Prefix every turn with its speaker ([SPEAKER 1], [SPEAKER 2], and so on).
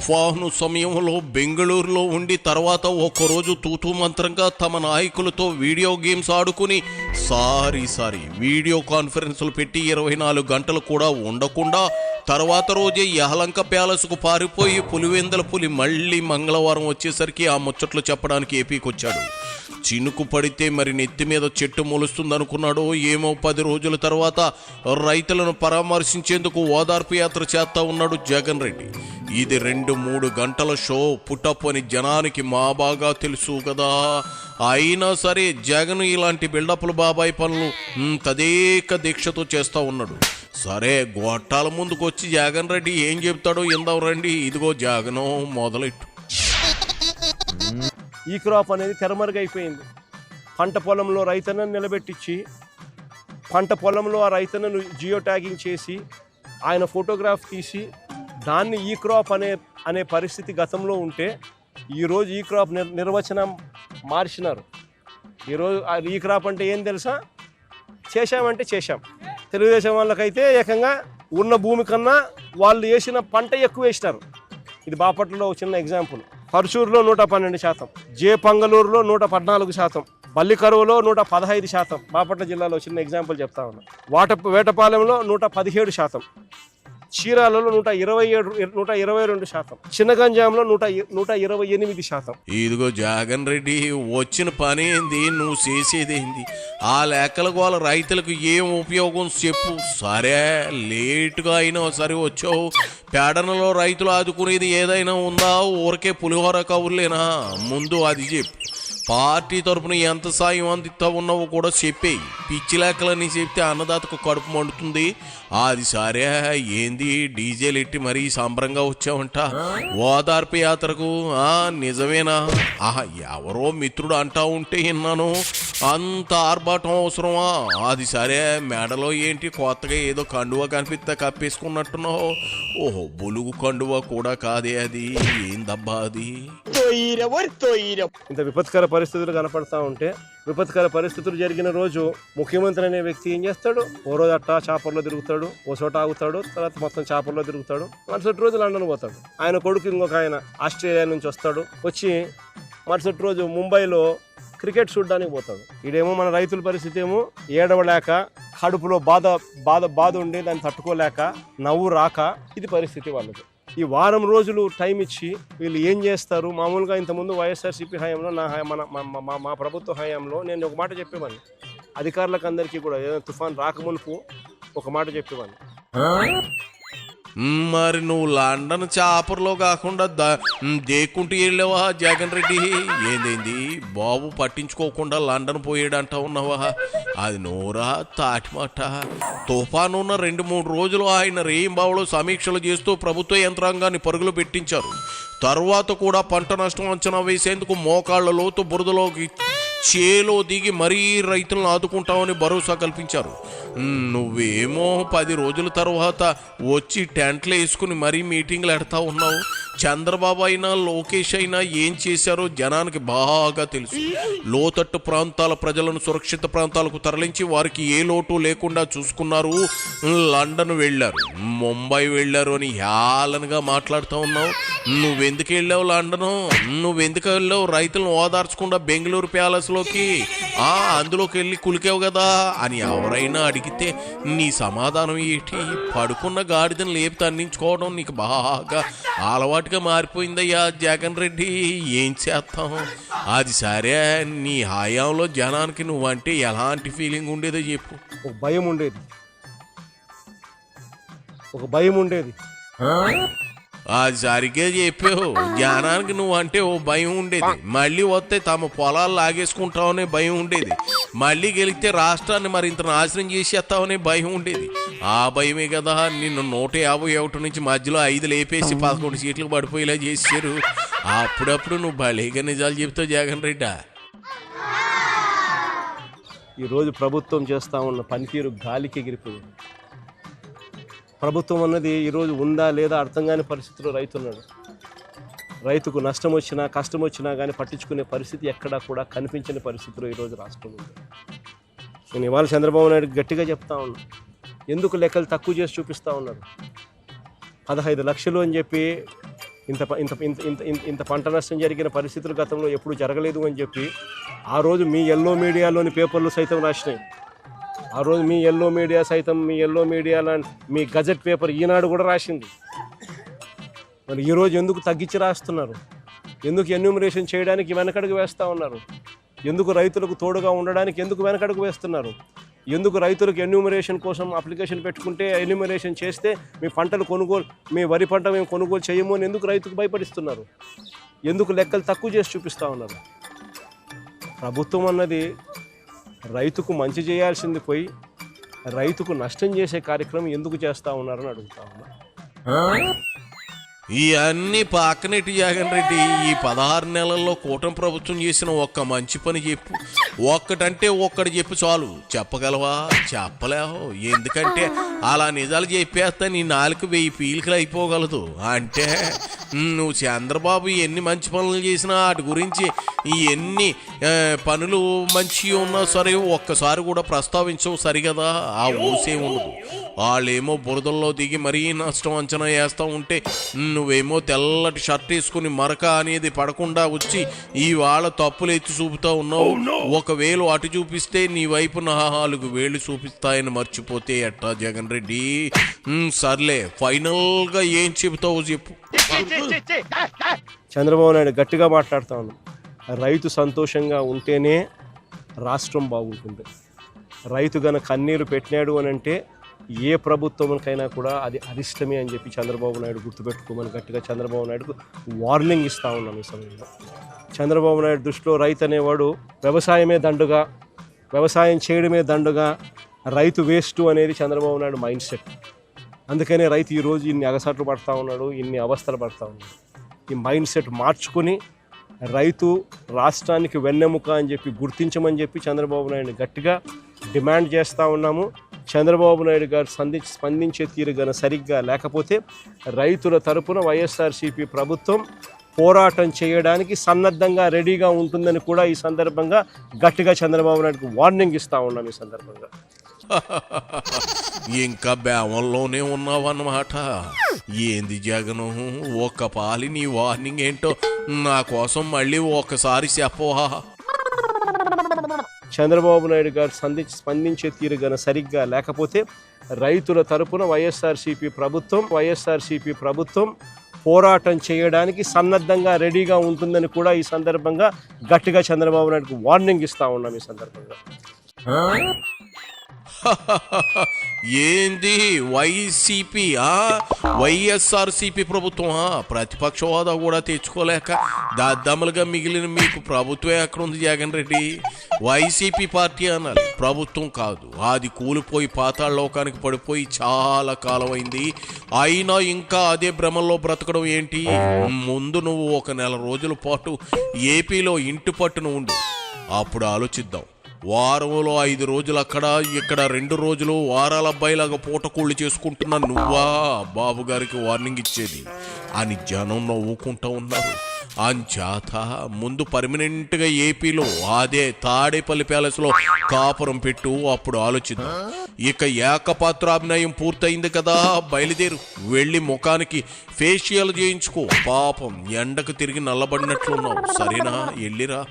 [SPEAKER 1] తుఫాను సమయంలో బెంగళూరులో ఉండి తర్వాత ఒక్కరోజు తూతూ మంత్రంగా తమ నాయకులతో వీడియో గేమ్స్ ఆడుకుని సారీ వీడియో కాన్ఫరెన్సులు పెట్టి 24 గంటలు కూడా ఉండకుండా తర్వాత రోజే యహలంక ప్యాలెస్కు పారిపోయి పులివెందల పులి మళ్ళీ మంగళవారం వచ్చేసరికి ఆ ముచ్చట్లు చెప్పడానికి ఏపీకి వచ్చాడు. చినుకు పడితే మరి నెత్తి మీద చెట్టు మొలుస్తుందనుకున్నాడో ఏమో 10 రోజుల తర్వాత రైతులను పరామర్శించేందుకు ఓదార్పు యాత్ర చేస్తా ఉన్నాడు జగన్ రెడ్డి. ఇది 2-3 గంటల షో పుటప్ అని జనానికి మా బాగా తెలుసు కదా. అయినా సరే జగన్ ఇలాంటి బిల్డప్లు బాబాయ్ పనులు తదేక దీక్షతో చేస్తూ ఉన్నాడు. సరే గొట్టాల ముందుకు వచ్చి జగన్ రెడ్డి ఏం చెప్తాడో ఇందాం రండి. ఇదిగో జగను మొదలెట్టు.
[SPEAKER 2] ఈ క్రాప్ అనేది తెరమరుగైపోయింది. పంట పొలంలో రైతన్నను నిలబెట్టించి పంట పొలంలో ఆ రైతన్నను జియో ట్యాగింగ్ చేసి ఆయన ఫోటోగ్రాఫ్ తీసి దాన్ని ఈ క్రాప్ అనే పరిస్థితి గతంలో ఉంటే ఈరోజు ఈ క్రాప్ నిర్వచనం మార్చినారు. ఈరోజు ఈ క్రాప్ అంటే ఏం తెలుసా? చేశామంటే చేశాం. తెలుగుదేశం వాళ్ళకైతే ఏకంగా ఉన్న భూమి కన్నా వాళ్ళు వేసిన పంట ఎక్కువ వేసినారు. ఇది బాపట్లలో ఒక చిన్న ఎగ్జాంపుల్. పరుచూరులో 112%, జే పంగళూరులో 114%, బల్లికరువులో 115%. బాపట్ల జిల్లాలో చిన్న ఎగ్జాంపుల్ చెప్తా ఉన్నా. వేటపాలెంలో 117%, చీరాలలో 122%, చిన్నగంజాంలో 128%.
[SPEAKER 1] ఇదిగో జగన్ రెడ్డి వచ్చిన పని ఏంది, నువ్వు చేసేదేంది? ఆ లెక్కలకు వాళ్ళ రైతులకు ఏం ఉపయోగం చెప్పు. సరే లేటుగా అయినా సరే వచ్చావు. పేడనలో రైతులు ఆదుకునేది ఏదైనా ఉందా? ఊరికే పులిహోర కవుర్లేనా? ముందు అది చెప్పు. పార్టీ తరపున ఎంత సాయం అందిస్తా ఉన్నావో కూడా చెప్పేయి. పిచ్చి లెక్కలని చెప్తే అన్నదాతకు కడుపు మండుతుంది. అది సరే ఏంది డీజేలు ఎట్టి మరీ సంబరంగా వచ్చావంట ఓదార్పు యాత్రకు? నిజమేనా? ఎవరో మిత్రుడు అంటా ఉంటే విన్నాను. అంత ఆర్భాటం అవసరమా? అది సరే మేడలో ఏంటి కొత్తగా ఏదో కండువా కనిపిస్తే కప్పేసుకున్నట్టున్నావు. ఓహో బులుగు కండువా కూడా కాదే అది. ఏందబ్బా అది?
[SPEAKER 2] ఇంత విపత్కర పరిస్థితులు కనపడతా ఉంటే, విపత్కర పరిస్థితులు జరిగిన రోజు ముఖ్యమంత్రి అనే వ్యక్తి ఏం చేస్తాడు? ఓ రోజు అట్టా చాపర్లో తిరుగుతాడు, ఓ చోట ఆగుతాడు, తర్వాత మొత్తం చాపర్లో తిరుగుతాడు. మరుసటి రోజు లండన్ పోతాడు. ఆయన కొడుకు ఇంకొక ఆయన ఆస్ట్రేలియా నుంచి వస్తాడు. వచ్చి మరుసటి రోజు ముంబైలో క్రికెట్ చూడడానికి పోతాడు. ఇదేమో మన రైతుల పరిస్థితి ఏమో ఏడవలేక, కడుపులో బాధ ఉండి దాన్ని తట్టుకోలేక, నవ్వు రాక, ఇది పరిస్థితి వాళ్ళది. ఈ వారం రోజులు టైం ఇచ్చి వీళ్ళు ఏం చేస్తారు? మామూలుగా ఇంతకుముందు వైఎస్ఆర్సీపీ హయాంలో మా ప్రభుత్వ హయాంలో నేను ఒక మాట చెప్పేవాడిని. అధికారులకు అందరికీ కూడా ఏదైనా తుఫాన్ రాకమునుపు ఒక మాట చెప్పేవాడిని.
[SPEAKER 1] మరి నువ్వు లండన్ చాపర్లో కాకుండా దేక్కుంటూ వెళ్ళావా జగన్ రెడ్డి? ఏందేంది బాబు పట్టించుకోకుండా లండన్ పోయాడంటా ఉన్నావా? అది నోరా తాటిమాట? తుఫాను ఉన్న 2-3 రోజులు ఆయన రేయింబావులో సమీక్షలు చేస్తూ ప్రభుత్వ యంత్రాంగాన్ని పరుగులు పెట్టించారు. తర్వాత కూడా పంట నష్టం అంచనా వేసేందుకు మోకాళ్ల లోతు బురదలోకి చేలో దిగి మరీ రైతులను ఆదుకుంటామని భరోసా కల్పించారు. నువ్వేమో 10 రోజుల తర్వాత వచ్చి టెంట్లు వేసుకుని మరీ మీటింగ్లు ఎడతా ఉన్నావు. చంద్రబాబు అయినా లోకేష్ అయినా ఏం చేశారో జనానికి బాగా తెలుసు. లోతట్టు ప్రాంతాల ప్రజలను సురక్షిత ప్రాంతాలకు తరలించి వారికి ఏ లోటు లేకుండా చూసుకున్నారు. లండన్ వెళ్ళారు, ముంబై వెళ్ళారు అని హేళనగా మాట్లాడుతూ ఉన్నావు. నువ్వెందుకు వెళ్ళావు లండను? నువ్వెందుకు వెళ్ళావు రైతులను ఓదార్చకుండా బెంగళూరు ప్యాలెస్లోకి? అందులోకి వెళ్ళి కులికావు కదా అని ఎవరైనా అడిగితే నీ సమాధానం ఏంటి? పడుకున్న గాడిదను లేపి తన్నించుకోవడం నీకు బాగా అలవాటుగా మారిపోయిందయ్యా జగన్ రెడ్డి. ఏం చేస్తాం? అది సరే నీ హయాంలో జనానికి నువ్వంటే ఎలాంటి ఫీలింగ్ ఉండేదో చెప్పు.
[SPEAKER 2] ఒక భయం ఉండేది.
[SPEAKER 1] అది సరిగ్గా చెప్పావు. జనానికి నువ్వు అంటే ఓ భయం ఉండేది. మళ్ళీ వస్తే తమ పొలాలు లాగేసుకుంటావనే భయం ఉండేది. మళ్ళీ గెలిస్తే రాష్ట్రాన్ని మరింత నాశనం చేసేస్తావనే భయం ఉండేది. ఆ భయమే కదా నిన్ను 151 నుంచి మధ్యలో 5 లేపేసి 11 సీట్లకు పడిపోయేలా చేశారు. అప్పుడప్పుడు నువ్వు భలేగా నిజాలు చెప్తావు జగన్ రెడ్డి.
[SPEAKER 2] ఈరోజు ప్రభుత్వం చేస్తూ ఉన్న పనితీరు గాలికి ఎగిరిపోయింది. ప్రభుత్వం అన్నది ఈరోజు ఉందా లేదా అర్థం కాని పరిస్థితిలో రైతున్నాడు. రైతుకు నష్టం వచ్చినా కష్టం వచ్చినా కానీ పట్టించుకునే పరిస్థితి ఎక్కడా కూడా కనిపించని పరిస్థితిలో ఈరోజు రాష్ట్రం ఉంది. నేను ఇవాళ చంద్రబాబు నాయుడు గట్టిగా చెప్తా ఉన్నా, ఎందుకు లెక్కలు తక్కువ చేసి చూపిస్తూ ఉన్నారు? 15 లక్షలు అని చెప్పి ఇంత ఇంత ఇంత ఇంత ఇంత ఇంత పంట నష్టం జరిగిన పరిస్థితులు గతంలో ఎప్పుడు జరగలేదు అని చెప్పి ఆ రోజు మీ ఎల్లో మీడియాలోని పేపర్లు సైతం రాసినాయి. ఆ రోజు మీ ఎల్లో మీడియా సైతం మీ ఎల్లో మీడియా మీ గజెట్ పేపర్ ఈనాడు కూడా రాసింది. మరి ఈరోజు ఎందుకు తగ్గించి రాస్తున్నారు? ఎందుకు ఎన్యూమరేషన్ చేయడానికి వెనకడుగు వేస్తూ ఉన్నారు? ఎందుకు రైతులకు తోడుగా ఉండడానికి ఎందుకు వెనకడుగు వేస్తున్నారు? ఎందుకు రైతులకు ఎన్యూమరేషన్ కోసం అప్లికేషన్ పెట్టుకుంటే ఎన్యూమరేషన్ చేస్తే మీ పంటలు కొనుగోలు, మీ వరి పంట మేము కొనుగోలు చేయము అని ఎందుకు రైతుకు భయపడిస్తున్నారు? ఎందుకు లెక్కలు తక్కువ చేసి చూపిస్తూ ఉన్నారు? ప్రభుత్వం అన్నది రైతుకు మంచి చేయాల్సింది పోయి రైతుకు నష్టం చేసే కార్యక్రమం ఎందుకు చేస్తూ ఉన్నారని అడుగుతా ఉన్నా.
[SPEAKER 1] ఇవన్నీ పక్కనెట్టి జగన్ రెడ్డి, ఈ 16 నెలల్లో కూటమి ప్రభుత్వం చేసిన ఒక్క మంచి పని చెప్పు. ఒక్కటంటే ఒక్కటి చెప్పు చాలు. చెప్పగలవా? చెప్పలేవు. ఎందుకంటే అలా నిజాలు చెప్పేస్తే నీ 4,000 పీలికలు అయిపోగలదు. అంటే నువ్వు చంద్రబాబు ఎన్ని మంచి పనులు చేసినా వాటి గురించి ఎన్ని పనులు మంచి ఉన్నా సరే ఒక్కసారి కూడా ప్రస్తావించవు సరిగదా. ఆ ఊసే ఉండదు. వాళ్ళేమో బురదల్లో దిగి మరీ నష్టం అంచనా వేస్తూ ఉంటే నువ్వేమో తెల్లటి షర్ట్ వేసుకుని మరక అనేది పడకుండా వచ్చి ఇవాళ తప్పులు ఎత్తి చూపుతా ఉన్నావు. ఒకవేళ అటు చూపిస్తే నీ వైపు 4 వేళ్ళు చూపిస్తాయని మర్చిపోతే ఎట్టా జగన్ రెడ్డి? సర్లే, ఫైనల్గా ఏం చెబుతావు చెప్పు.
[SPEAKER 2] చంద్రబాబు నాయుడు గట్టిగా మాట్లాడుతూ ఉన్నాం. రైతు సంతోషంగా ఉంటేనే రాష్ట్రం బాగుంటుంది. రైతు గన కన్నీరు పెట్టినాడు అని అంటే ఏ ప్రభుత్వంకైనా కూడా అది అరిష్టమే అని చెప్పి చంద్రబాబు నాయుడు గుర్తుపెట్టుకోమని గట్టిగా చంద్రబాబు నాయుడుకు వార్నింగ్ ఇస్తూ ఉన్నాం. ఈ సమయంలో చంద్రబాబు నాయుడు దృష్టిలో రైతు అనేవాడు వ్యవసాయమే దండుగా, వ్యవసాయం చేయడమే దండుగా, రైతు వేస్ట్ అనేది చంద్రబాబు నాయుడు మైండ్ సెట్. అందుకనే రైతు ఈరోజు ఇన్ని అగసాట్లు పడుతూ ఉన్నాడు, ఇన్ని అవస్థలు పడుతూ ఉన్నాడు. ఈ మైండ్ సెట్ మార్చుకుని రైతు రాష్ట్రానికి వెన్నెముక అని చెప్పి గుర్తించమని చెప్పి చంద్రబాబు నాయుడు గట్టిగా డిమాండ్ చేస్తూ ఉన్నాము. చంద్రబాబు నాయుడు గారు స్పందించే తీరు గన సరిగ్గా లేకపోతే రైతుల తరపున వైఎస్ఆర్సీపీ ప్రభుత్వం పోరాటం చేయడానికి సన్నద్ధంగా రెడీగా ఉంటుందని కూడా ఈ సందర్భంగా గట్టిగా చంద్రబాబు నాయుడుకు వార్నింగ్ ఇస్తూ ఉన్నాం. ఈ సందర్భంగా
[SPEAKER 1] ఇంకా బేవంలోనే ఉన్నావన్నమాట. ఏంది జగను, ఒక్క పాలి నీ వార్నింగ్ ఏంటో నా కోసం మళ్ళీ ఒక్కసారి చెప్పవా?
[SPEAKER 2] చంద్రబాబు నాయుడు గారు స్పందించే తీరు గన సరిగ్గా లేకపోతే రైతుల తరపున వైఎస్ఆర్సీపీ ప్రభుత్వం పోరాటం చేయడానికి సన్నద్ధంగా రెడీగా ఉంటుందని కూడా ఈ సందర్భంగా గట్టిగా చంద్రబాబు నాయుడుకు వార్నింగ్ ఇస్తూ ఉన్నాం. ఈ సందర్భంగా
[SPEAKER 1] ఏంది వైసీపీ వైఎస్ఆర్సీపీ ప్రభుత్వం ప్రతిపక్ష హోదా కూడా తెచ్చుకోలేక దద్దమ్మలుగా మిగిలిన మీకు ప్రభుత్వం ఎక్కడుంది జగన్ రెడ్డి? వైసీపీ పార్టీ అనాలి, ప్రభుత్వం కాదు. అది కూలిపోయి పాతాళలోకానికి పడిపోయి చాలా కాలం అయింది. అయినా ఇంకా అదే భ్రమల్లో బ్రతకడం ఏంటి? ముందు నువ్వు ఒక నెల రోజుల పాటు ఏపీలో ఇంటి పట్టున ఉండు, అప్పుడు ఆలోచిద్దాం. వారంలో 5 రోజులు అక్కడ, ఇక్కడ 2 రోజులు వారాల అబ్బాయిలాగా పూటకూళ్ళు చేసుకుంటున్నా నువ్వా బాబు గారికి వార్నింగ్ ఇచ్చేది అని జనం నవ్వుకుంటూ ఉన్నారు. అంచేత ముందు పర్మనెంట్గా ఏపీలో అదే తాడేపల్లి ప్యాలెస్లో కాపురం పెట్టు, అప్పుడు ఆలోచిద్దాం. ఇక ఏకపాత్రాభినయం పూర్తయింది కదా, బయలుదేరు, వెళ్ళి ముఖానికి ఫేషియల్ చేయించుకో. పాపం ఎండకు తిరిగి నల్లబడినట్లున్నావు. సరేనా, వెళ్ళిరా.